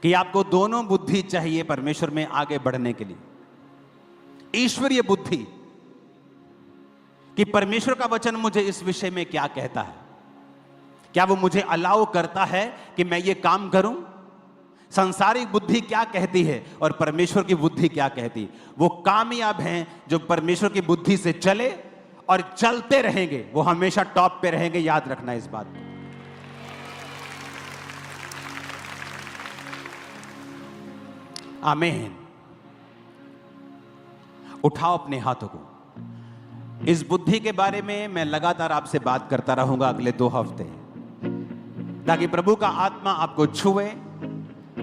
कि आपको दोनों बुद्धि चाहिए परमेश्वर में आगे बढ़ने के लिए। ईश्वरीय बुद्धि कि परमेश्वर का वचन मुझे इस विषय में क्या कहता है, क्या वो मुझे अलाउ करता है कि मैं ये काम करूं। सांसारिक बुद्धि क्या कहती है और परमेश्वर की बुद्धि क्या कहती है। वो कामयाब हैं जो परमेश्वर की बुद्धि से चले और चलते रहेंगे, वो हमेशा टॉप पे रहेंगे। याद रखना इस बात को। आमीन। उठाओ अपने हाथों को। इस बुद्धि के बारे में मैं लगातार आपसे बात करता रहूंगा अगले 2 हफ्ते, ताकि प्रभु का आत्मा आपको छुए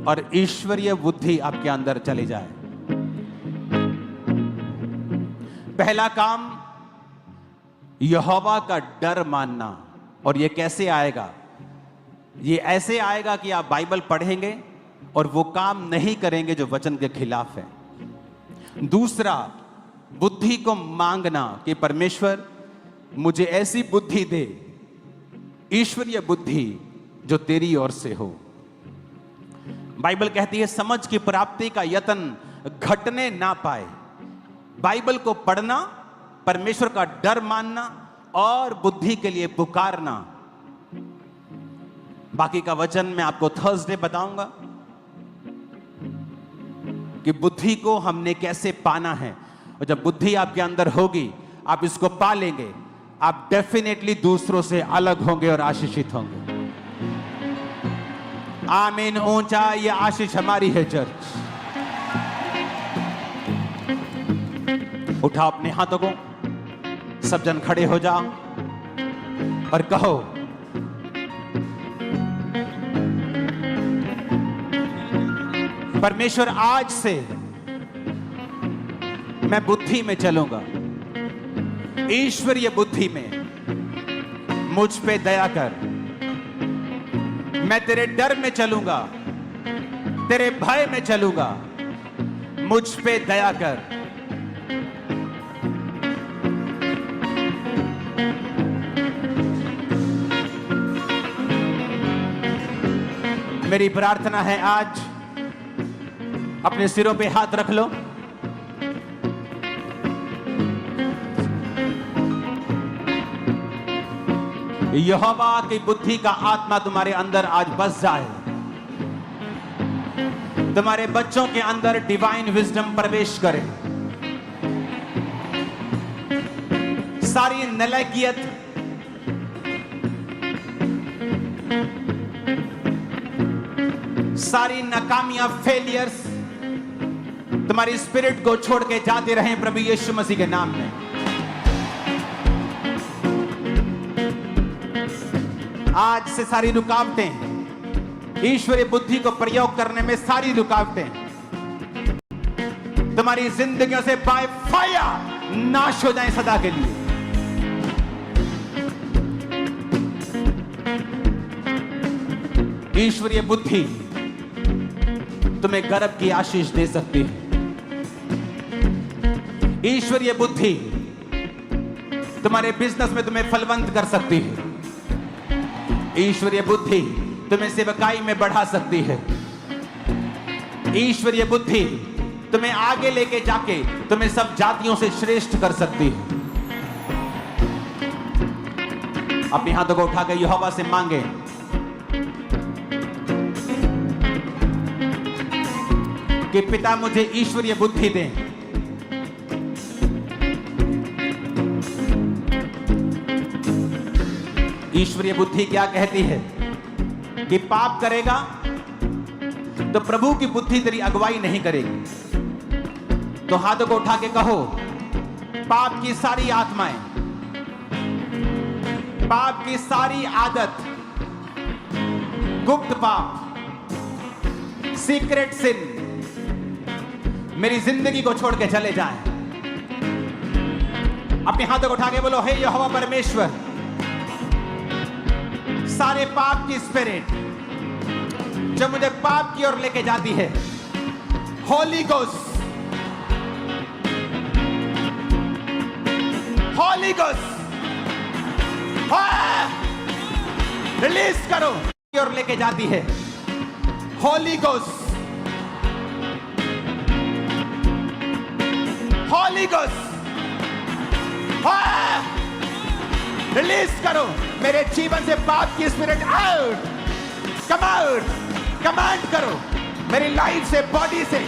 और ईश्वरीय बुद्धि आपके अंदर चली जाए। पहला काम, यहोवा का डर मानना। और यह कैसे आएगा? ये ऐसे आएगा कि आप बाइबल पढ़ेंगे और वो काम नहीं करेंगे जो वचन के खिलाफ है। दूसरा, बुद्धि को मांगना कि परमेश्वर मुझे ऐसी बुद्धि दे, ईश्वरीय बुद्धि जो तेरी ओर से हो। बाइबल कहती है समझ की प्राप्ति का यत्न घटने ना पाए। बाइबल को पढ़ना, परमेश्वर का डर मानना और बुद्धि के लिए पुकारना। बाकी का वचन मैं आपको थर्सडे बताऊंगा कि बुद्धि को हमने कैसे पाना है। और जब बुद्धि आपके अंदर होगी, आप इसको पा लेंगे, आप डेफिनेटली दूसरों से अलग होंगे और आशीषित होंगे। आमीन। ऊंचा ये आशीष हमारी है चर्च। उठाओ अपने हाथों को, सब जन खड़े हो जाओ और कहो, परमेश्वर आज से मैं बुद्धि में चलूंगा, ईश्वरीय बुद्धि में। मुझ पे दया कर। मैं तेरे डर में चलूंगा, तेरे भय में चलूंगा। मुझ पे दया कर। मेरी प्रार्थना है आज अपने सिरों पे हाथ रख लो। यहोवा की बुद्धि का आत्मा तुम्हारे अंदर आज बस जाए। तुम्हारे बच्चों के अंदर डिवाइन विजडम प्रवेश करे। सारी नलायकियत, सारी नाकामियां, फेलियर्स तुम्हारी स्पिरिट को छोड़ के जाते रहे प्रभु यीशु मसीह के नाम में। आज से सारी रुकावटें, ईश्वरीय बुद्धि को प्रयोग करने में सारी रुकावटें तुम्हारी जिंदगियों से बाय फायर नाश हो जाएं सदा के लिए। ईश्वरीय बुद्धि तुम्हें गर्भ की आशीष दे सकती है। ईश्वरीय बुद्धि तुम्हारे बिजनेस में तुम्हें फलवंत कर सकती है। ईश्वरीय बुद्धि तुम्हें सेवकाई में बढ़ा सकती है। ईश्वरीय बुद्धि तुम्हें आगे लेके जाके तुम्हें सब जातियों से श्रेष्ठ कर सकती है। अपने हाथों को उठा के यहोवा से मांगे कि पिता मुझे ईश्वरीय बुद्धि दे। ईश्वरीय बुद्धि क्या कहती है कि पाप करेगा तो प्रभु की बुद्धि तेरी अगुवाई नहीं करेगी। तो हाथों को उठा के कहो, पाप की सारी आत्माएं, पाप की सारी आदत, गुप्त पाप, सीक्रेट सिन मेरी जिंदगी को छोड़ के चले जाएं। अपने हाथों को उठा के बोलो, हे यहोवा परमेश्वर, सारे पाप की स्पिरिट जो मुझे पाप की ओर लेके जाती है, Holi ghost, Holi ghost release करो। की ओर लेके जाती है, होली गोस्ट हॉली गोस्ट रिलीज करो मेरे जीवन से पाप की spirit out, come out, command करो मेरी लाइफ से, बॉडी से